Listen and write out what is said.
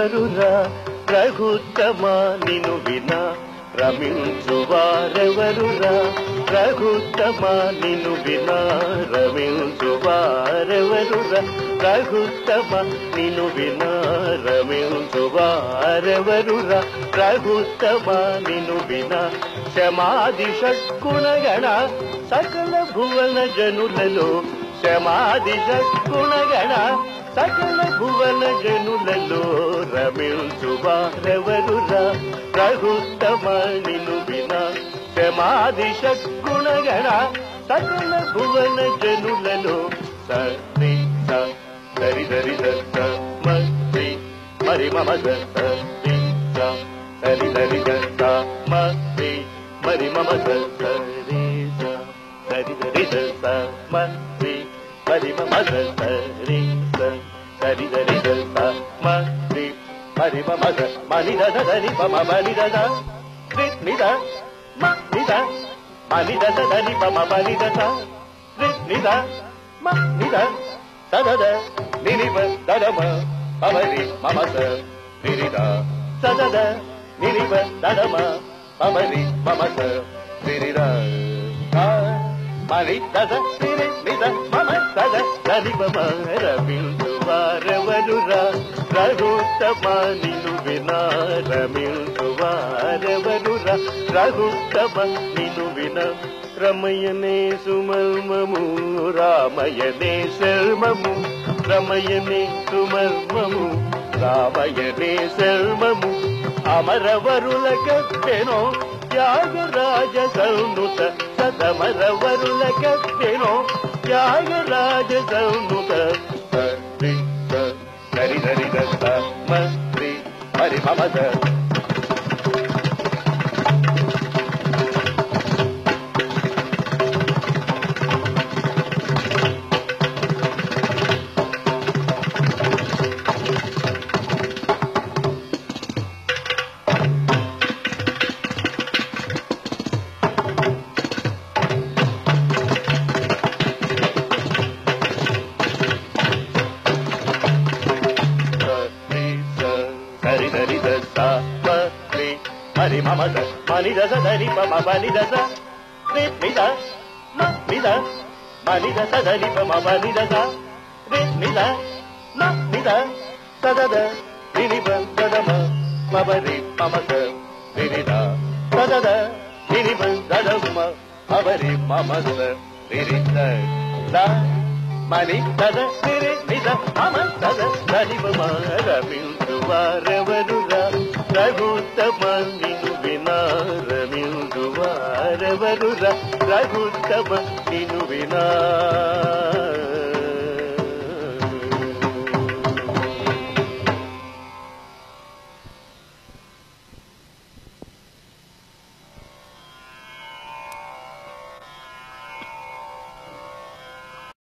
రమించువారెవరురా రఘుత్తమ నిను వినా రమించువారెవరురా రఘుత్తమ నిను వినా రమించువారెవరురా రఘుత్తమ నిను వినా రమించువారెవరురా రఘుత్తమ నిను వినా శమాది షట్గుణగణ సకల భువన జనులలో శమాది షట్గుణగణ సకల భువన జనులలో రమించువారెవరురా రఘుత్తమ నిను వినా శమాది షట్గుణగణ సకల భువన జనులలో సరి సరి సరి మరి మరి మమ సరి సరి సరి మరి మరి మమ సరి సరి సరి మరి మరి మమ సరి సరి సరి మరి మరి మమ మని దని పమ మని దద నిద మ నిద మని దద దని పమ మని దద నిద మ నిద సదద నినిప దదమ పమరి మమ నిరిద సదద నినిప దదమ పమరి మమ నిరిద మని దద నిరి నిద మమ సద దని పమ రమించువారెవరురా రఘుత్తమ నిను వినా రమించువారెవరురా రఘుత్తమ నిను వినా రమయనే సుమర్మము రామయనే శర్మము రమయనే సుమర్మము రామయనే శర్మము అమరవరుల కత్తెనో త్యాగరాజ సౌనుత సదమరవరుల కత్తెనో త్యాగరాజ సౌనుత సరి సరి దత్త మరి మరి మమద మరి మమ మని దశ ధని పమ మని దశ నిద మ నిద మని దశ ధని పమ మని దశ నిద మ నిద సదద నినిప దదమ మబరి మమస నిరిద సదద నినిప దదమ మబరి మమస నిరిద మని దద నిరి నిద మమ దద ధని పమ రమించువారెవరురా రఘుత్తమ నిను వినా రమించువారెవరురా రఘుత్తమ నిను వినా